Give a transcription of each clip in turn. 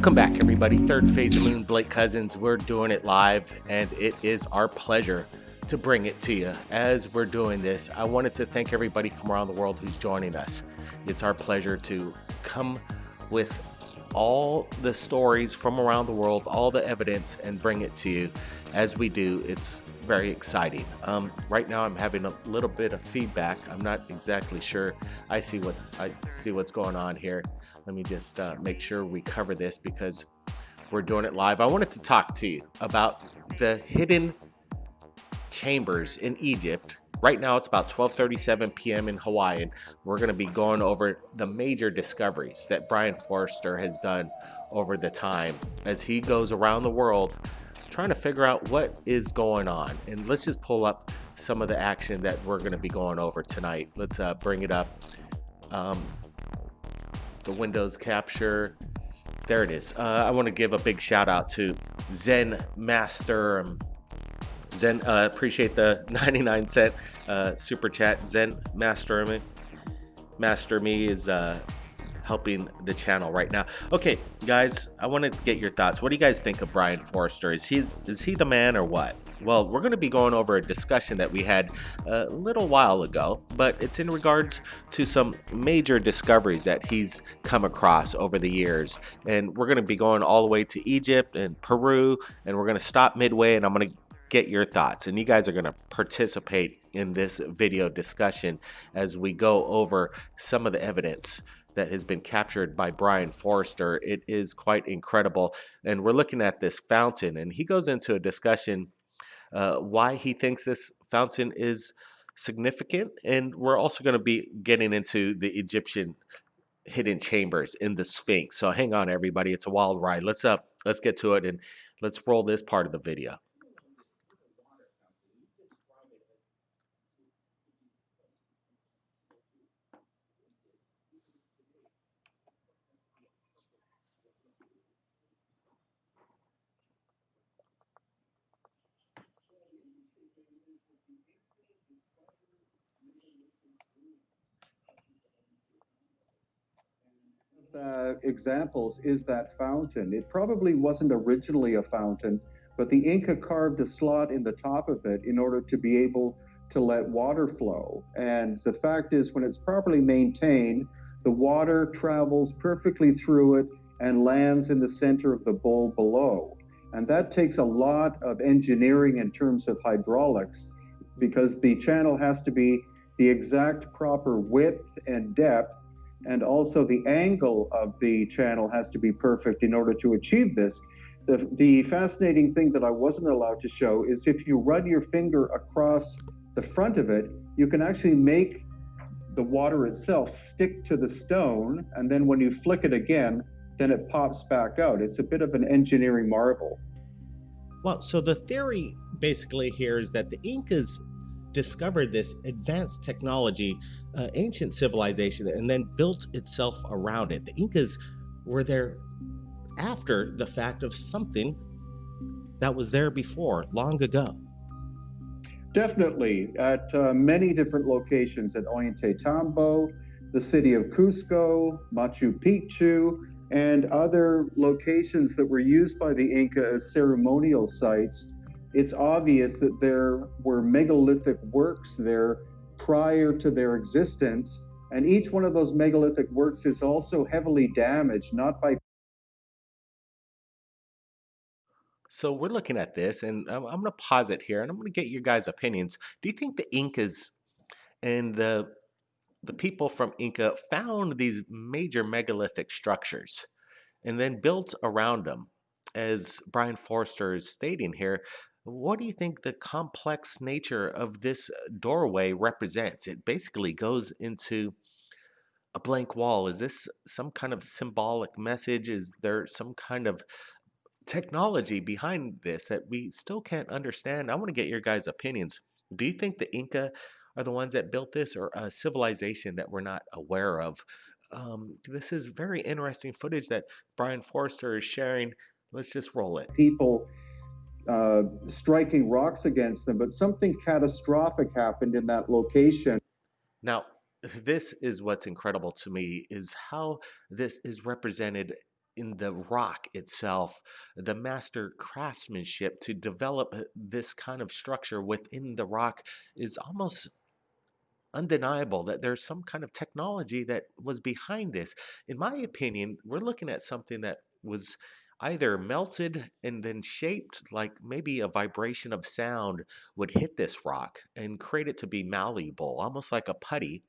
Welcome back, everybody. Third Phase of Moon, Blake Cousins. We're doing it live, and it is our pleasure to bring it to you. As we're doing this, I wanted to thank everybody from around the world who's joining us. It's our pleasure to come with all the stories from around the world, all the evidence, and bring it to you. As we do, it's very exciting. Right now, I'm having a little bit of feedback. I'm not exactly sure. I see what's going on here. Let me just make sure we cover this because we're doing it live. I wanted to talk to you about the hidden chambers in Egypt. Right now, it's about 12:37 p.m. in Hawaii, and we're going to be going over the major discoveries that Brian Forrester has done over the time as he goes around the world trying to figure out what is going on. And let's just pull up some of the action that we're going to be going over tonight. Let's bring it up. The Windows capture. There it is. I want to give a big shout out to Zen Master. Zen, appreciate the 99-cent super chat. Zen Master Me is helping the channel right now. Okay, guys, I want to get your thoughts. What do you guys think of Brian Forrester? Is he the man or what? Well, we're going to be going over a discussion that we had a little while ago, but it's in regards to some major discoveries that he's come across over the years. And we're going to be going all the way to Egypt and Peru, and we're going to stop midway, and I'm going to get your thoughts. And you guys are going to participate in this video discussion as we go over some of the evidence that has been captured by Brian Forrester. It is quite incredible. And we're looking at this fountain, and he goes into a discussion why he thinks this fountain is significant. And we're also going to be getting into the Egyptian hidden chambers in the Sphinx. So hang on, everybody. It's a wild ride. Let's get to it, and let's roll this part of the video. Examples is that fountain. It probably wasn't originally a fountain, but the Inca carved a slot in the top of it in order to be able to let water flow. And the fact is, when it's properly maintained, the water travels perfectly through it and lands in the center of the bowl below. And that takes a lot of engineering in terms of hydraulics, because the channel has to be the exact proper width and depth, and also the angle of the channel has to be perfect in order to achieve this. The fascinating thing that I wasn't allowed to show is if you run your finger across the front of it, you can actually make the water itself stick to the stone, and then when you flick it again, then it pops back out. It's a bit of an engineering marvel. Well, so the theory basically here is that the Incas discovered this advanced technology, ancient civilization, and then built itself around it. The Incas were there after the fact of something that was there before, long ago. Definitely, at many different locations, at Ollantaytambo, the city of Cusco, Machu Picchu, and other locations that were used by the Inca as ceremonial sites. It's obvious that there were megalithic works there prior to their existence, and each one of those megalithic works is also heavily damaged, not by... So we're looking at this, and I'm going to pause it here, and I'm going to get your guys' opinions. Do you think the Incas and the people from Inca found these major megalithic structures and then built around them, as Brian Forrester is stating here? What do you think the complex nature of this doorway represents? It basically goes into a blank wall. Is this some kind of symbolic message? Is there some kind of technology behind this that we still can't understand? I want to get your guys' opinions. Do you think the Inca are the ones that built this, or a civilization that we're not aware of? This is very interesting footage that Brian Forrester is sharing. Let's just roll it. People striking rocks against them, but something catastrophic happened in that location. Now, this is what's incredible to me, is how this is represented in the rock itself, the master craftsmanship to develop this kind of structure within the rock is almost undeniable that there's some kind of technology that was behind this. In my opinion, we're looking at something that was either melted and then shaped, like maybe a vibration of sound would hit this rock and create it to be malleable, almost like a putty,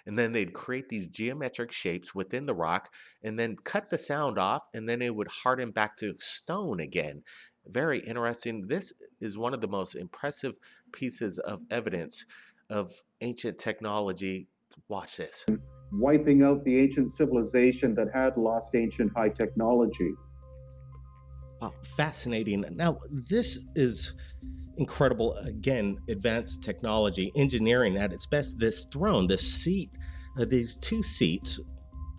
and then they'd create these geometric shapes within the rock and then cut the sound off, and then it would harden back to stone again. Very interesting. This is one of the most impressive pieces of evidence of ancient technology. Watch this. Wiping out the ancient civilization that had lost ancient high technology. Wow, fascinating. Now, this is incredible. Again, advanced technology, engineering at its best. This throne, this seat, these two seats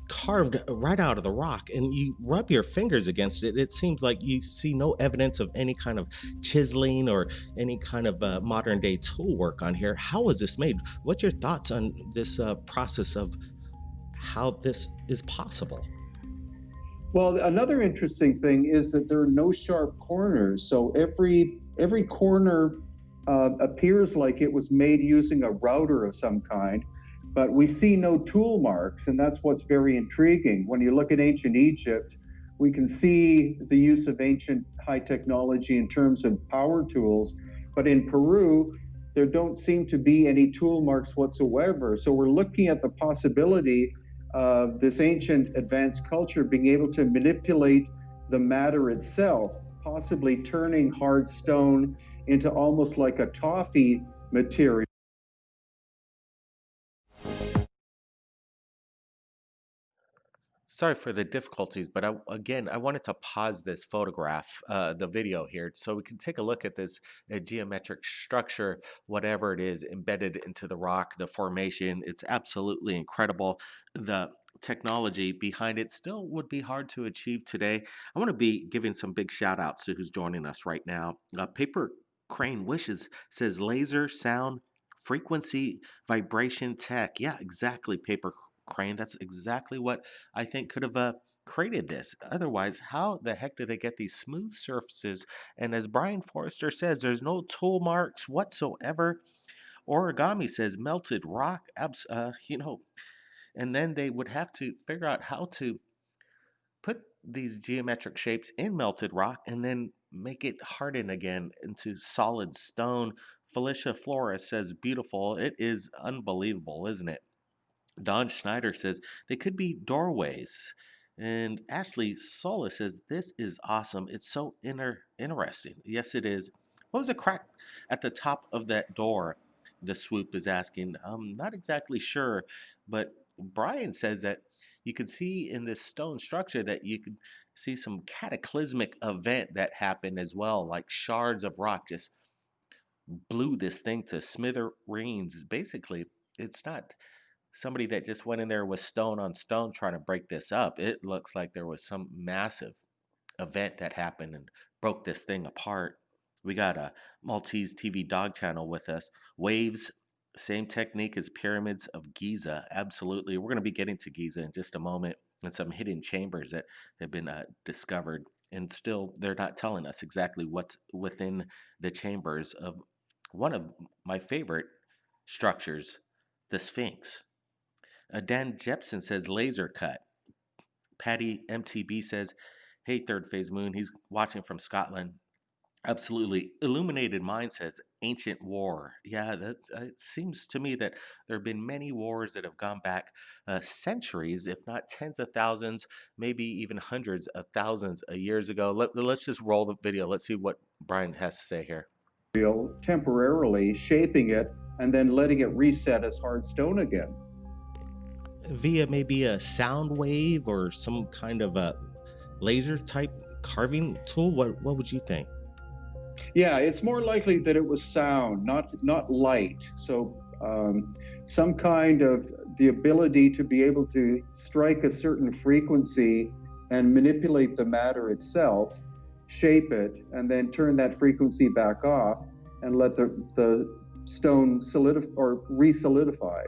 carved right out of the rock, and you rub your fingers against it, it seems like you see no evidence of any kind of chiseling or any kind of modern day tool work on here. How was this made? What's your thoughts on this process of how this is possible? Well, another interesting thing is that there are no sharp corners. So every corner appears like it was made using a router of some kind, but we see no tool marks, and that's what's very intriguing. When you look at ancient Egypt, we can see the use of ancient high technology in terms of power tools, but in Peru, there don't seem to be any tool marks whatsoever. So we're looking at the possibility of this ancient advanced culture being able to manipulate the matter itself, possibly turning hard stone into almost like a toffee material. Sorry for the difficulties, but I wanted to pause this photograph, the video here, so we can take a look at this geometric structure, whatever it is embedded into the rock, the formation. It's absolutely incredible. The technology behind it still would be hard to achieve today. I want to be giving some big shout outs to who's joining us right now. Paper Crane Wishes says laser, sound, frequency, vibration tech. Yeah, exactly, Paper Crane. That's exactly what I think could have created this. Otherwise, how the heck do they get these smooth surfaces? And as Brian Forrester says, there's no tool marks whatsoever. Origami says melted rock, and then they would have to figure out how to put these geometric shapes in melted rock and then make it harden again into solid stone. Felicia Flores says, beautiful. It is unbelievable, isn't it? Don Schneider says they could be doorways. And Ashley Solis says, this is awesome. It's so interesting. Yes, it is. What was the crack at the top of that door? The swoop is asking. I'm not exactly sure, but Brian says that you could see in this stone structure that you could see some cataclysmic event that happened as well, like shards of rock just blew this thing to smithereens. Basically, it's not somebody that just went in there with stone on stone trying to break this up. It looks like there was some massive event that happened and broke this thing apart. We got a Maltese TV dog channel with us. Waves, same technique as pyramids of Giza. Absolutely. We're going to be getting to Giza in just a moment and some hidden chambers that have been discovered. And still, they're not telling us exactly what's within the chambers of one of my favorite structures, the Sphinx. Dan Jepson says laser cut. Patty MTB says, hey, Third Phase Moon. He's watching from Scotland. Absolutely. Illuminated Mind says ancient war. Yeah, it seems to me that there have been many wars that have gone back centuries, if not tens of thousands, maybe even hundreds of thousands of years ago. Let's just roll the video. Let's see what Brian has to say here. Temporarily shaping it and then letting it reset as hard stone again. Via maybe a sound wave or some kind of a laser type carving tool. What would you think? Yeah, it's more likely that it was sound, not light. So some kind of the ability to be able to strike a certain frequency and manipulate the matter itself, shape it, and then turn that frequency back off and let the stone solidify or re-solidify.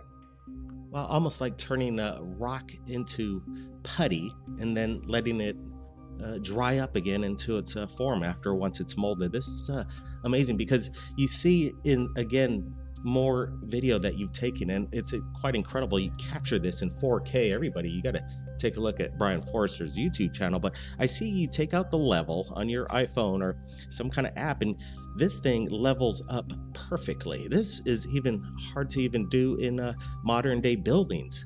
Well, almost like turning a rock into putty and then letting it dry up again into its form after once it's molded. This is amazing because you see in again more video that you've taken, and it's quite incredible. You capture this in 4K. Everybody, you got to take a look at Brian Forrester's YouTube channel. But I see you take out the level on your iPhone or some kind of app, and this thing levels up perfectly. This is even hard to even do in modern day buildings.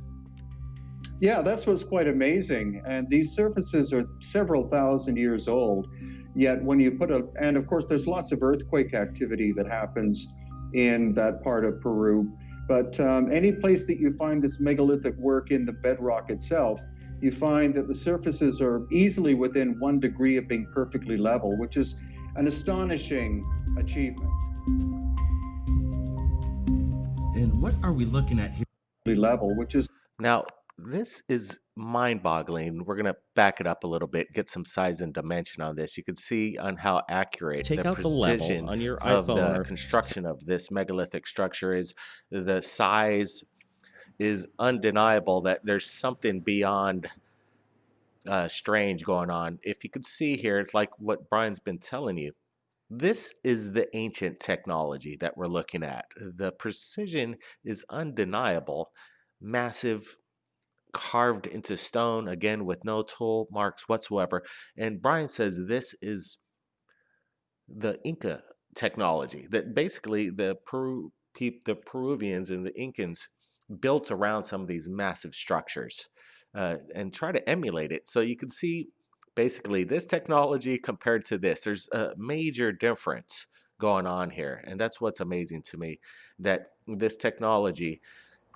Yeah, that's what's quite amazing. And these surfaces are several thousand years old. Yet when you put and of course, there's lots of earthquake activity that happens in that part of Peru. But any place that you find this megalithic work in the bedrock itself, you find that the surfaces are easily within 1 degree of being perfectly level, which is an astonishing achievement. And what are we looking at here? Level, which is Now, this is mind-boggling. We're going to back it up a little bit, get some size and dimension on this. You can see on how accurate Take the out the level precision on your of iPhone the or construction of this megalithic structure is. The size is undeniable, that there's something beyond strange going on. If you could see here, it's like what Brian's been telling you. This is the ancient technology that we're looking at. The precision is undeniable. Massive, carved into stone, again with no tool marks whatsoever. And Brian says this is the Inca technology, that basically the Peruvians and the Incans built around some of these massive structures and try to emulate it. So you can see basically this technology compared to this, there's a major difference going on here. And that's what's amazing to me, that this technology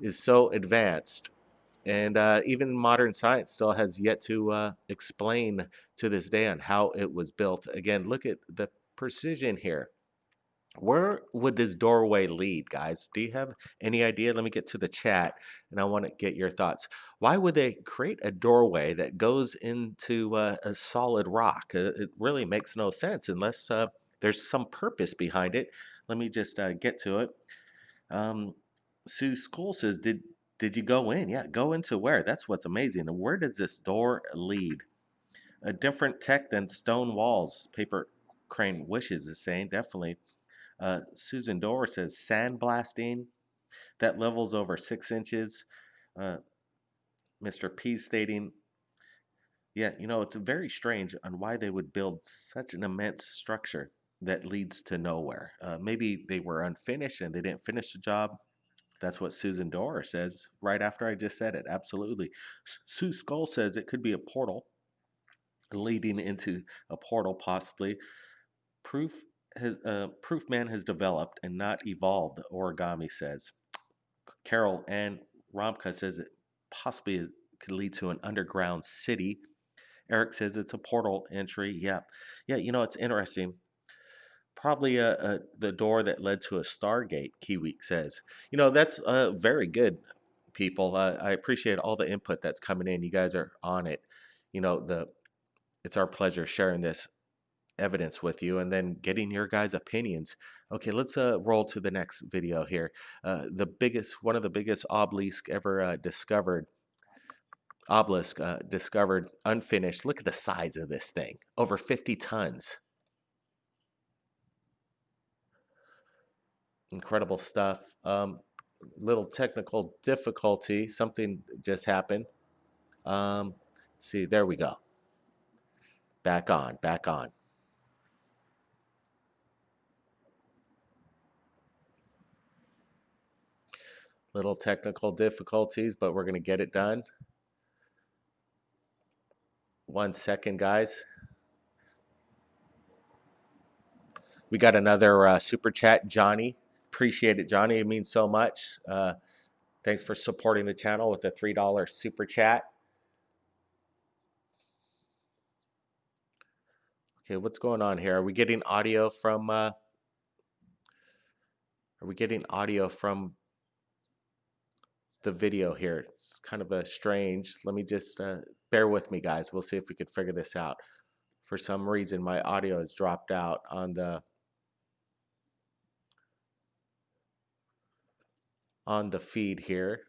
is so advanced, and even modern science still has yet to explain to this day on how it was built. Again, look at the precision here. Where would this doorway lead, guys? Do you have any idea? Let me get to the chat, and I want to get your thoughts. Why would they create a doorway that goes into a solid rock? It really makes no sense unless there's some purpose behind it. Let me just get to it. Um, Sue School says, did you go in? Yeah, go into where? That's what's amazing. And where does this door lead? A different tech than stone walls. Paper Crane Wishes is saying, definitely. Susan Dorr says, sandblasting. That level's over 6 inches. Uh, Mr. P stating, yeah, it's very strange on why they would build such an immense structure that leads to nowhere. Maybe they were unfinished and they didn't finish the job. That's what Susan Dorr says right after I just said it. Absolutely. Sue Skull says it could be a portal leading into a portal, possibly. Proof man has developed and not evolved, Origami says. Carol Ann Romka says it possibly could lead to an underground city. Eric says it's a portal entry. Yeah. Yeah, it's interesting. Probably the door that led to a Stargate, Kiwi says. That's very good, people. I appreciate all the input that's coming in. You guys are on it. It's our pleasure sharing this evidence with you and then getting your guys' opinions. Okay, let's roll to the next video here. One of the biggest obelisk ever discovered. Obelisk discovered unfinished. Look at the size of this thing. Over 50 tons. Incredible stuff. Little technical difficulty. Something just happened. See, there we go. Back on, back on. Little technical difficulties, but we're going to get it done. 1 second, guys. We got another super chat, Johnny. Appreciate it, Johnny. It means so much. Thanks for supporting the channel with the $3 super chat. Okay, what's going on here? Are we getting audio from the video here? It's kind of a strange. Let me just bear with me, guys. We'll see if we could figure this out. For some reason, my audio has dropped out on the feed here.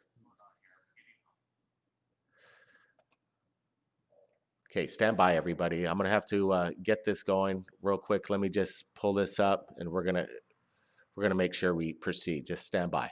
Okay, stand by, everybody. I'm gonna have to get this going real quick. Let me just pull this up, and we're gonna make sure we proceed. Just stand by.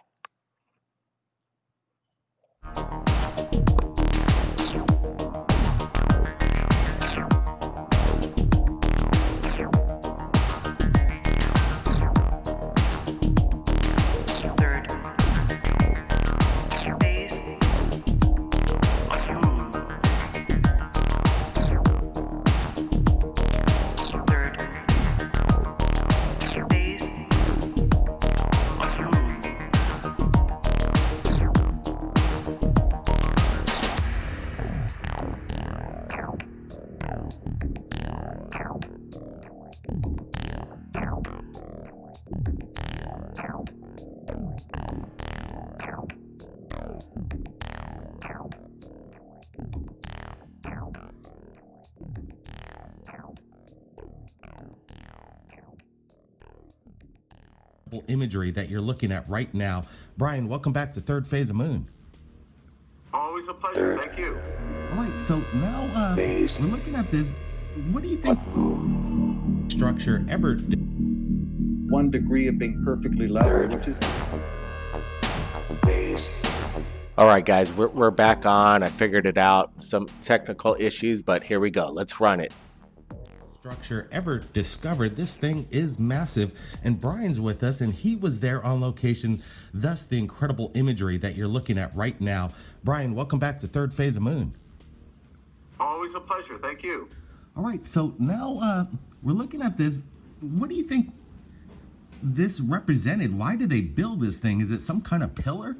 Imagery that you're looking at right now. Brian, welcome back to Third Phase of Moon. Always a pleasure. Thank you. All right, so now we're looking at this. What do you think structure ever did? 1 degree of being perfectly level, which is... All right, guys, we're back on. I figured it out. Some technical issues, but here we go. Let's run it. Structure ever discovered. This thing is massive, and Brian's with us, and he was there on location, thus the incredible imagery that you're looking at right now. Brian, welcome back to Third Phase of Moon. Always a pleasure. Thank you. All right, so now we're looking at this. What do you think this represented? Why did they build this thing? Is it some kind of pillar?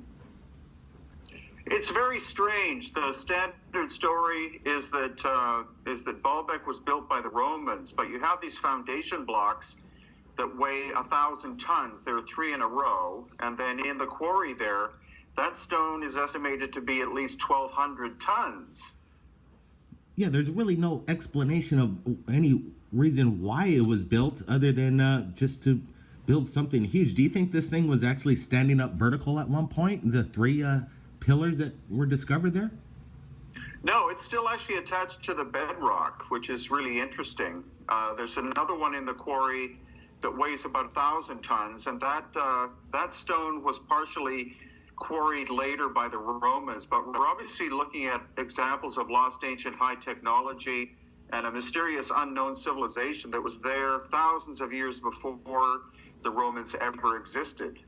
It's very strange. The standard story is that Baalbek was built by the Romans, but you have these foundation blocks that weigh 1,000 tons. There are 3 in a row, and then in the quarry there, that stone is estimated to be at least 1,200 tons. Yeah, there's really no explanation of any reason why it was built other than just to build something huge. Do you think this thing was actually standing up vertical at one point? The 3 pillars that were discovered there? No, it's still actually attached to the bedrock, which is really interesting. There's another one in the quarry that weighs about 1,000 tons, and that stone was partially quarried later by the Romans. But we're obviously looking at examples of lost ancient high technology and a mysterious unknown civilization that was there thousands of years before the Romans ever existed.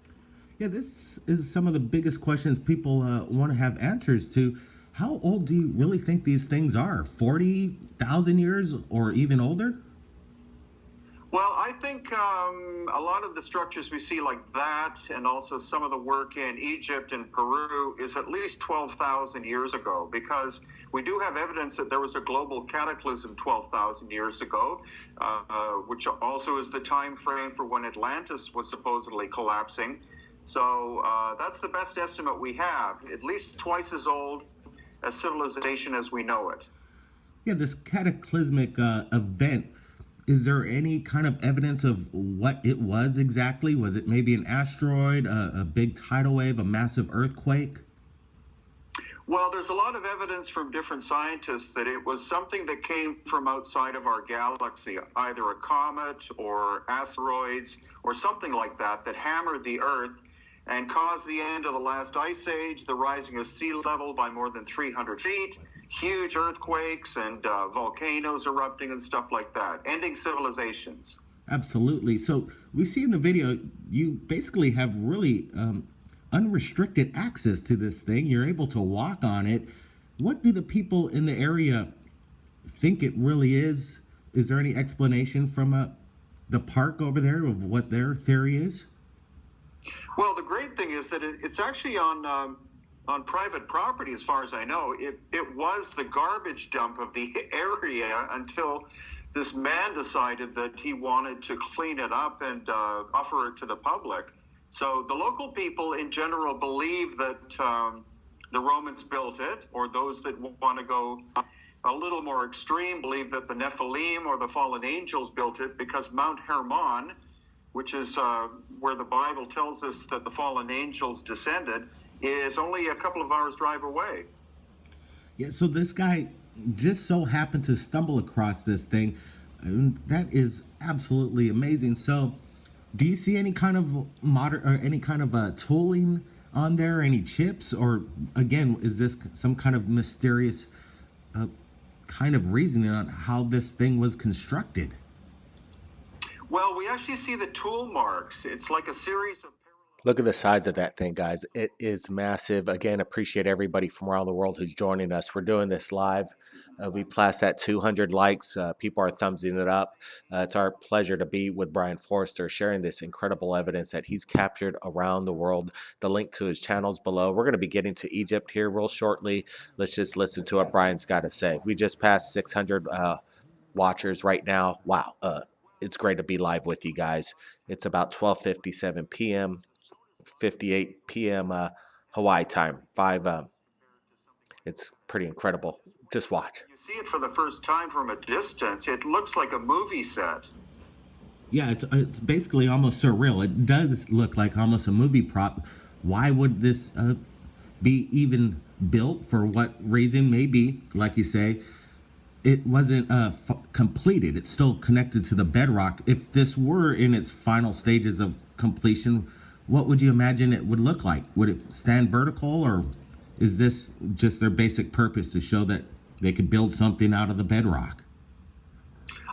Yeah, this is some of the biggest questions people want to have answers to. How old do you really think these things are? 40,000 years or even older? Well, I think a lot of the structures we see like that, and also some of the work in Egypt and Peru, is at least 12,000 years ago, because we do have evidence that there was a global cataclysm 12,000 years ago, which also is the time frame for when Atlantis was supposedly collapsing. So that's the best estimate we have, at least twice as old a civilization as we know it. Yeah, this cataclysmic event, is there any kind of evidence of what it was exactly? Was it maybe an asteroid, a big tidal wave, a massive earthquake? Well, there's a lot of evidence from different scientists that it was something that came from outside of our galaxy, either a comet or asteroids or something like that, that hammered the Earth and caused the end of the last ice age, the rising of sea level by more than 300 feet, huge earthquakes and volcanoes erupting and stuff like that, ending civilizations. Absolutely. So we see in the video, you basically have really unrestricted access to this thing. You're able to walk on it. What do the people in the area think it really is? Is there any explanation from the park over there of what their theory is? Well, the great thing is that it's actually on private property, as far as I know. It was the garbage dump of the area until this man decided that he wanted to clean it up and offer it to the public. So the local people in general believe that the Romans built it, or those that want to go a little more extreme believe that the Nephilim or the fallen angels built it, because Mount Hermon, which is where the Bible tells us that the fallen angels descended, is only a couple of hours drive away. Yeah, so this guy just so happened to stumble across this thing. And that is absolutely amazing. So, do you see any kind of modern or any kind of tooling on there? Any chips, or again, is this some kind of mysterious kind of reasoning on how this thing was constructed? Well, we actually see the tool marks. It's like a series of Look at the size of that thing, guys. It is massive. Again, appreciate everybody from around the world who's joining us. We're doing this live. We passed that 200 likes. People are thumbsing it up. It's our pleasure to be with Brian Forrester, sharing this incredible evidence that he's captured around the world. The link to his channels below. We're going to be getting to Egypt here real shortly. Let's just listen to what Brian's got to say. We just passed 600 watchers right now. Wow. It's great to be live with you guys. It's about 12:57 p.m. 58 p.m. Hawaii time. Five. It's pretty incredible. Just watch. you see it for the first time from a distance. It looks like a movie set. Yeah, it's basically almost surreal. It does look like almost a movie prop. Why would this be even built? For what reason? Maybe, like you say, it wasn't completed. It's still connected to the bedrock. If this were in its final stages of completion, what would you imagine it would look like? Would it stand vertical, or is this just their basic purpose to show that they could build something out of the bedrock?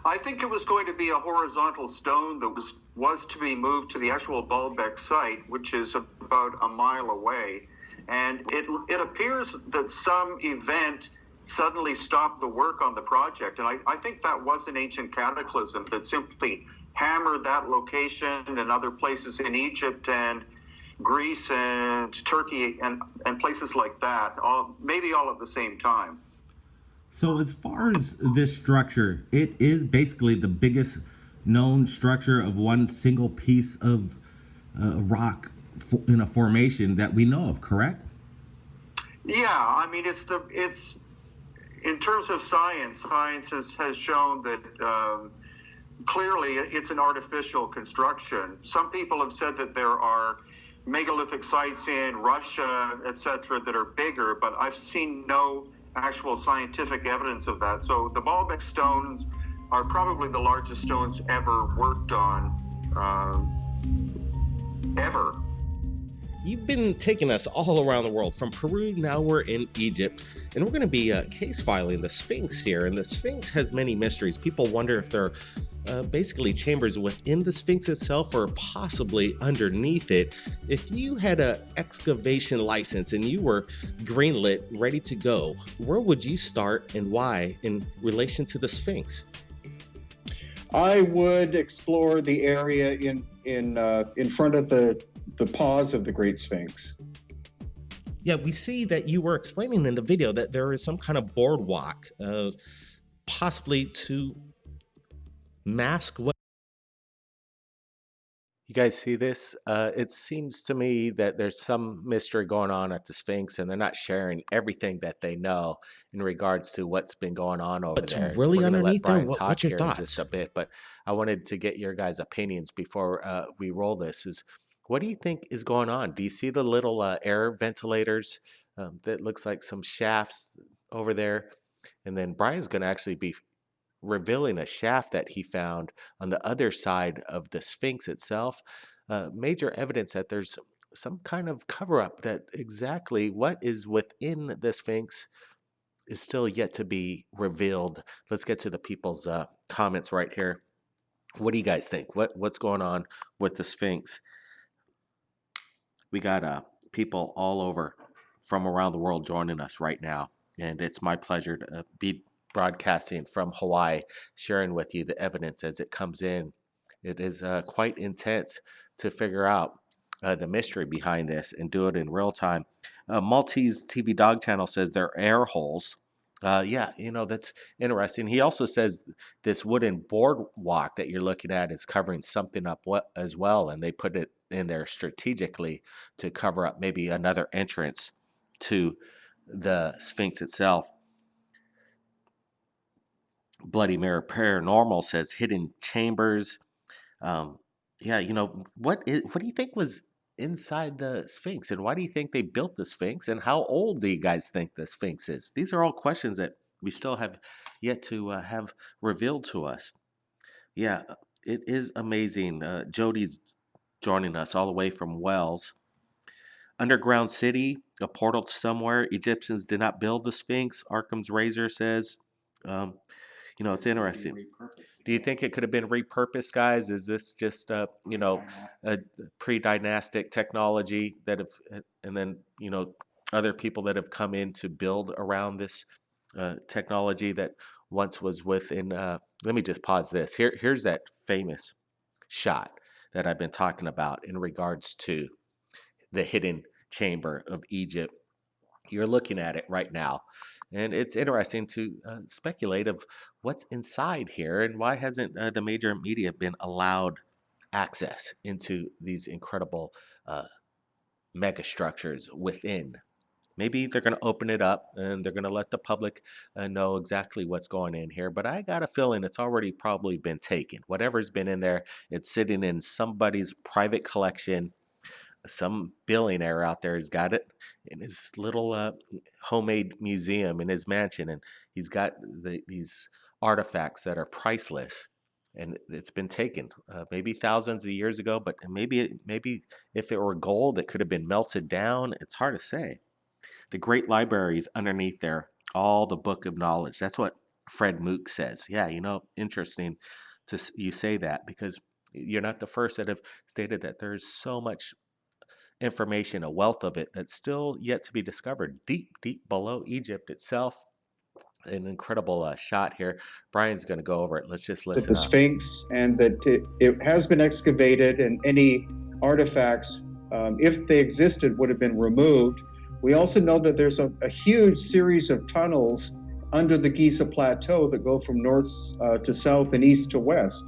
I think it was going to be a horizontal stone that was to be moved to the actual Baalbek site, which is about a mile away. And it appears that some event suddenly stopped the work on the project. And I think that was an ancient cataclysm that simply hammered that location and other places in Egypt and Greece and Turkey and places like that, maybe all at the same time. So as far as this structure, it is basically the biggest known structure of one single piece of rock in a formation that we know of, correct? Yeah, I mean, it's in terms of science has shown that clearly it's an artificial construction. Some people have said that there are megalithic sites in Russia, etc., that are bigger, but I've seen no actual scientific evidence of that. So the Baalbek stones are probably the largest stones ever worked on, ever. You've been taking us all around the world. From Peru, now we're in Egypt, and we're going to be case filing the Sphinx here. And the Sphinx has many mysteries. People wonder if they're basically chambers within the Sphinx itself or possibly underneath it. If you had an excavation license and you were greenlit, ready to go, where would you start and why in relation to the Sphinx? I would explore the area in front of the paws of the Great Sphinx. Yeah, we see that you were explaining in the video that there is some kind of boardwalk, possibly to mask what. You guys see this? It seems to me that there's some mystery going on at the Sphinx, and they're not sharing everything that they know in regards to what's been going on over What's there. really We're going to let underneath there? Brian talk What's your here in just thoughts? a bit, but I wanted to get your guys' opinions before we roll this. What do you think is going on? Do you see the little air ventilators that looks like some shafts over there? And then Brian's going to actually be revealing a shaft that he found on the other side of the Sphinx itself. Major evidence that there's some kind of cover up, that exactly what is within the Sphinx is still yet to be revealed. Let's get to the people's comments right here. What do you guys think? What's going on with the Sphinx? We got people all over from around the world joining us right now, and it's my pleasure to be broadcasting from Hawaii, sharing with you the evidence as it comes in. It is quite intense to figure out the mystery behind this and do it in real time. Maltese TV Dog Channel says they're air holes. Yeah, that's interesting. He also says this wooden boardwalk that you're looking at is covering something up as well, and they put it in there strategically to cover up maybe another entrance to the Sphinx itself. Bloody Mirror Paranormal says hidden chambers. Yeah, what do you think was inside the Sphinx? And why do you think they built the Sphinx? And how old do you guys think the Sphinx is? These are all questions that we still have yet to have revealed to us. Yeah, it is amazing. Jody's joining us all the way from Wells. Underground city, a portal to somewhere. Egyptians did not build the Sphinx, Arkham's Razor says. Um, it's interesting. Do you think it could have been repurposed, guys? Is this just a pre-dynastic technology that have, and then other people that have come in to build around this technology that once was within? Let me just pause this. Here's that famous shot that I've been talking about in regards to the hidden chamber of Egypt. You're looking at it right now, and it's interesting to speculate of what's inside here and why hasn't the major media been allowed access into these incredible uh, mega structures within. Maybe they're going to open it up and they're going to let the public know exactly what's going in here. But I got a feeling it's already probably been taken. Whatever's been in there, it's sitting in somebody's private collection. Some billionaire out there has got it in his little homemade museum in his mansion, and he's got these artifacts that are priceless, and it's been taken maybe thousands of years ago, but maybe if it were gold it could have been melted down. It's hard to say. The great libraries underneath there, all the book of knowledge. That's what Fred Mook says. Yeah, interesting you say that, because you're not the first that have stated that there's so much information, a wealth of it, that's still yet to be discovered deep, deep below Egypt itself. An incredible shot here. Brian's going to go over it. Let's just At listen the up. Sphinx, and that it has been excavated, and any artifacts, if they existed, would have been removed. We also know that there's a huge series of tunnels under the Giza Plateau that go from north to south and east to west.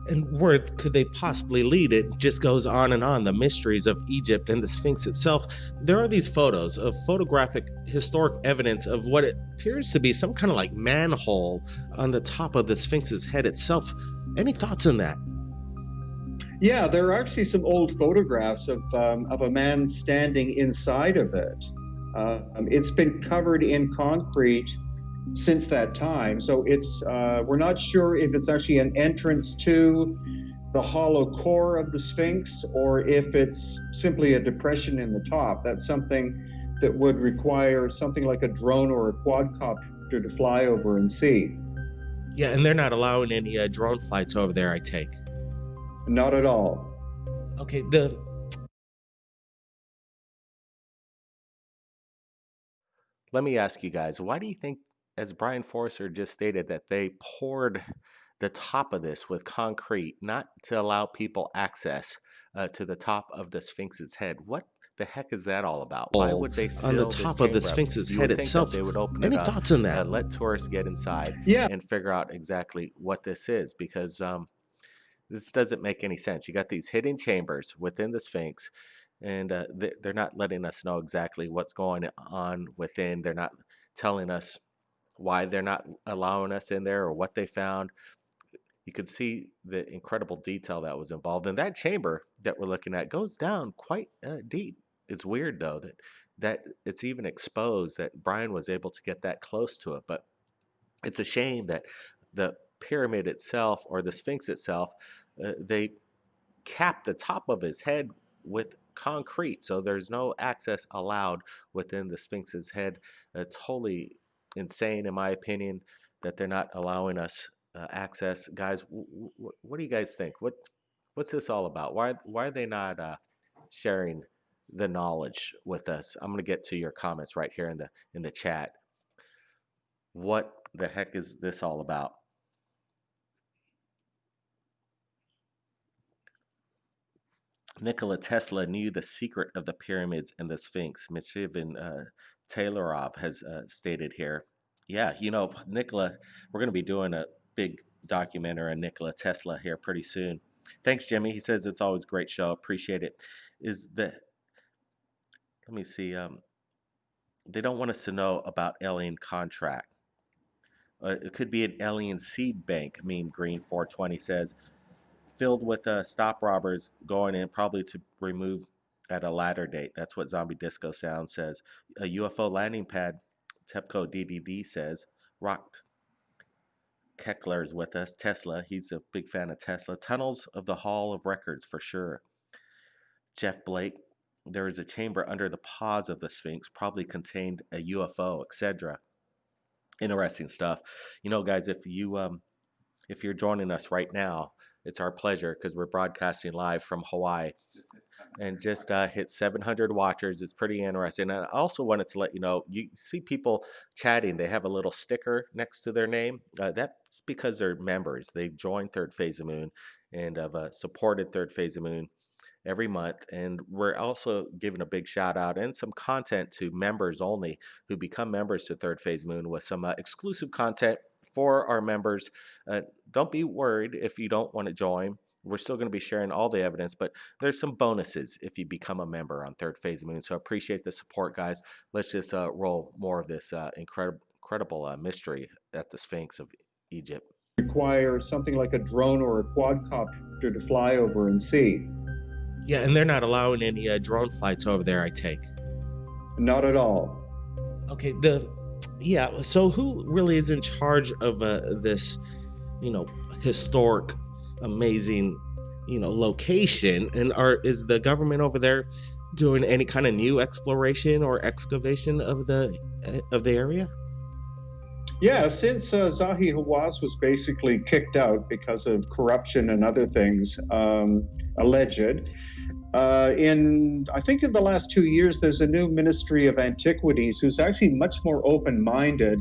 And where could they possibly lead? It just goes on and on. The mysteries of Egypt and the Sphinx itself. There are these photos of photographic historic evidence of what it appears to be some kind of like manhole on the top of the Sphinx's head itself. Any thoughts on that? Yeah, there are actually some old photographs of a man standing inside of it. It's been covered in concrete since that time, so we're not sure if it's actually an entrance to the hollow core of the Sphinx or if it's simply a depression in the top. That's something that would require something like a drone or a quadcopter to fly over and see. Yeah, and they're not allowing any drone flights over there, I take. Not at all. Okay, let me ask you guys, why do you think, as Brian Forster just stated, that they poured the top of this with concrete, not to allow people access to the top of the Sphinx's head? What the heck is that all about? Why would they seal on the this top of the chamber up? Sphinx's You head would think itself? that they would open Any it up, thoughts on that? let tourists get inside, Yeah. and figure out exactly what this is, because this doesn't make any sense. You got these hidden chambers within the Sphinx, and they're not letting us know exactly what's going on within. They're not telling us why they're not allowing us in there or what they found. You could see the incredible detail that was involved. And that chamber that we're looking at goes down quite deep. It's weird, though, that it's even exposed, that Brian was able to get that close to it. But it's a shame that the pyramid itself, or the Sphinx itself, they cap the top of his head with concrete, so there's no access allowed within the Sphinx's head. Totally insane, in my opinion, that they're not allowing us access. Guys, what do you guys think? What's this all about? Why are they not sharing the knowledge with us? I'm gonna get to your comments right here in the chat. What the heck is this all about? Nikola Tesla knew the secret of the pyramids and the Sphinx. Michivan Taylorov has stated here. Yeah, Nikola, we're going to be doing a big documentary on Nikola Tesla here pretty soon. Thanks, Jimmy. He says it's always a great show. Appreciate it. Let me see. They don't want us to know about alien contract. It could be an alien seed bank, Meme Green 420 says. filled with stop robbers going in, probably to remove at a latter date. That's what Zombie Disco Sound says. A UFO landing pad, TEPCO DDD says. Rock Keckler's with us. Tesla, he's a big fan of Tesla. Tunnels of the Hall of Records for sure. Jeff Blake, there is a chamber under the paws of the Sphinx, probably contained a UFO, etc. Interesting stuff. You know, guys, if you're joining us right now, it's our pleasure because we're broadcasting live from Hawaii and just hit 700 watchers. It's pretty interesting. And I also wanted to let you know, you see people chatting. They have a little sticker next to their name. That's because they're members. They joined Third Phase of Moon and have supported Third Phase of Moon every month. And we're also giving a big shout out and some content to members only who become members to Third Phase Moon with some exclusive content for our members. Don't be worried if you don't want to join. We're still going to be sharing all the evidence, but there's some bonuses if you become a member on Third Phase Moon. So appreciate the support, guys. Let's just roll more of this incredible mystery at the Sphinx of Egypt. Require something like a drone or a quadcopter to fly over and see. Yeah, and they're not allowing any drone flights over there, I take. Not at all. Okay, so who really is in charge of this, historic, amazing, location? And is the government over there doing any kind of new exploration or excavation of the area? Yeah, since Zahi Hawass was basically kicked out because of corruption and other things alleged, I think in the last 2 years, there's a new Ministry of Antiquities who's actually much more open-minded,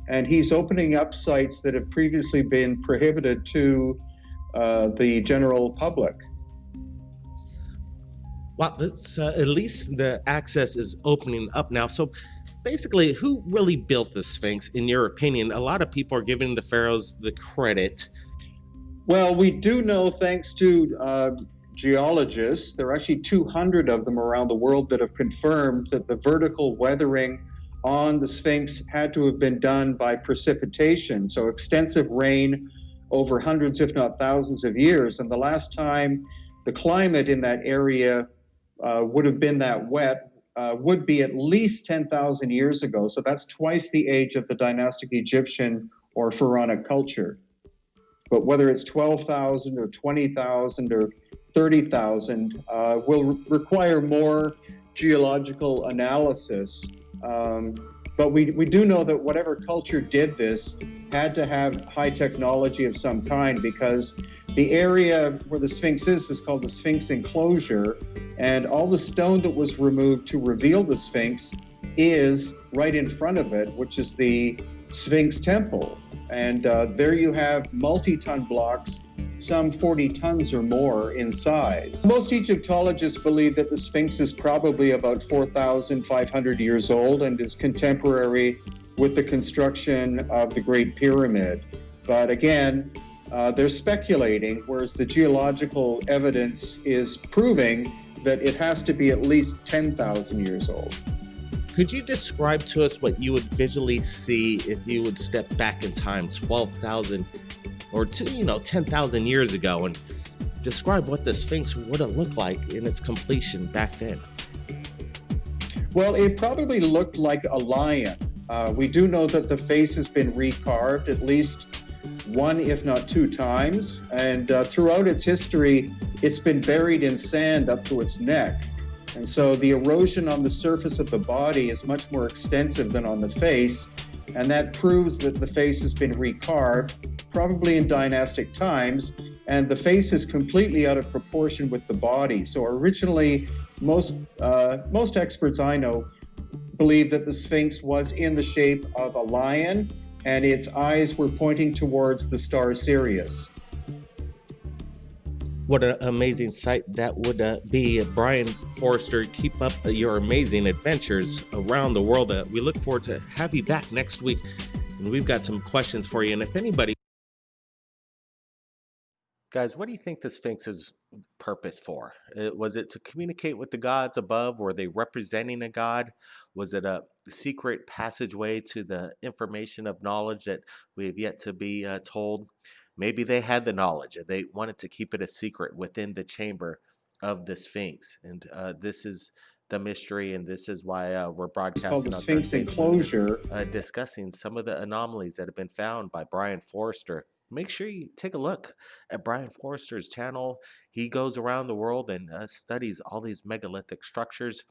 and he's opening up sites that have previously been prohibited to the general public. Well, that's, at least the access is opening up now. So basically, who really built the Sphinx, in your opinion? A lot of people are giving the pharaohs the credit. Well, we do know, thanks to geologists, there are actually 200 of them around the world that have confirmed that the vertical weathering on the Sphinx had to have been done by precipitation, so extensive rain over hundreds, if not thousands of years. And the last time the climate in that area would have been that wet would be at least 10,000 years ago. So that's twice the age of the dynastic Egyptian or pharaonic culture. But whether it's 12,000 or 20,000 or 30,000 will require more geological analysis. But we do know that whatever culture did this had to have high technology of some kind, because the area where the Sphinx is called the Sphinx enclosure, and all the stone that was removed to reveal the Sphinx is right in front of it, which is the Sphinx Temple. And there you have multi-ton blocks, some 40 tons or more in size. Most Egyptologists believe that the Sphinx is probably about 4,500 years old and is contemporary with the construction of the Great Pyramid. But again, they're speculating, whereas the geological evidence is proving that it has to be at least 10,000 years old. Could you describe to us what you would visually see if you would step back in time 12,000 or 10,000 years ago, and describe what the Sphinx would have looked like in its completion back then? Well, it probably looked like a lion. We do know that the face has been recarved at least one, if not two times, and throughout its history, it's been buried in sand up to its neck. And so the erosion on the surface of the body is much more extensive than on the face, and that proves that the face has been recarved, probably in dynastic times, and the face is completely out of proportion with the body. So originally, most experts I know believe that the Sphinx was in the shape of a lion, and its eyes were pointing towards the star Sirius. What an amazing sight that would be. Brian Forrester, keep up your amazing adventures around the world. We look forward to have you back next week, and we've got some questions for you. And if anybody... Guys, what do you think the Sphinx's purpose for? Was it to communicate with the gods above? Were they representing a god? Was it a secret passageway to the information of knowledge that we have yet to be told? Maybe they had the knowledge and they wanted to keep it a secret within the chamber of the Sphinx. And this is the mystery, and this is why we're It's called the broadcasting on Third Sphinx Phase Moon enclosure. and discussing some of the anomalies that have been found by Brian Forrester. Make sure you take a look at Brian Forrester's channel. He goes around the world and studies all these megalithic structures.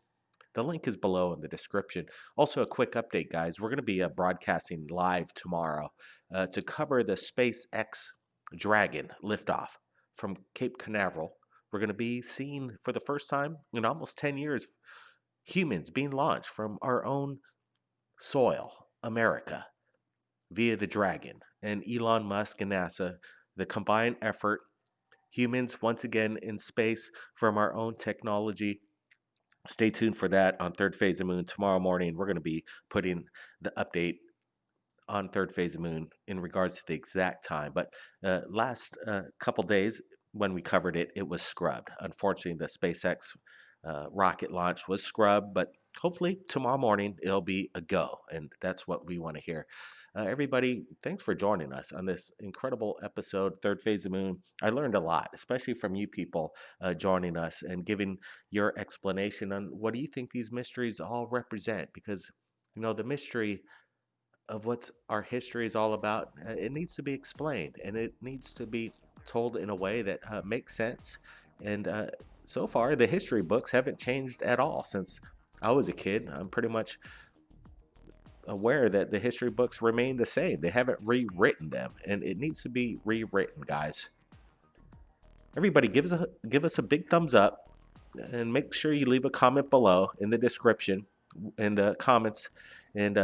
The link is below in the description. Also, a quick update, guys. We're going to be broadcasting live tomorrow to cover the SpaceX Dragon liftoff from Cape Canaveral. We're going to be seeing for the first time in almost 10 years humans being launched from our own soil, America, via the Dragon. And Elon Musk and NASA, the combined effort, humans once again in space from our own technology. Stay tuned for that on Third Phase of Moon tomorrow morning. We're going to be putting the update on Third Phase of Moon in regards to the exact time. But last couple days when we covered it, it was scrubbed. Unfortunately, the SpaceX rocket launch was scrubbed, but hopefully tomorrow morning it'll be a go, and that's what we want to hear. Everybody, thanks for joining us on this incredible episode, Third Phase of Moon. I learned a lot, especially from you people joining us and giving your explanation on what do you think these mysteries all represent, because the mystery of what our history is all about, it needs to be explained, and it needs to be told in a way that makes sense. And so far, the history books haven't changed at all since I was a kid. I'm pretty much aware that the history books remain the same. They haven't rewritten them, and it needs to be rewritten, guys. Everybody, give us a big thumbs up, and make sure you leave a comment below in the description, in the comments, and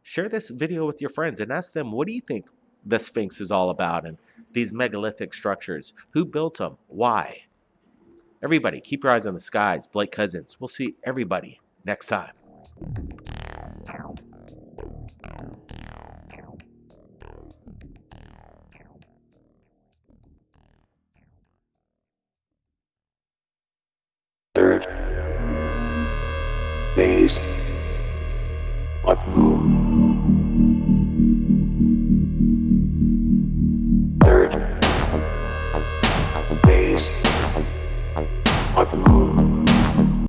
share this video with your friends and ask them, what do you think the Sphinx is all about, and these megalithic structures? Who built them? Why? Everybody, keep your eyes on the skies. Blake Cousins. We'll see everybody next time. Third Phase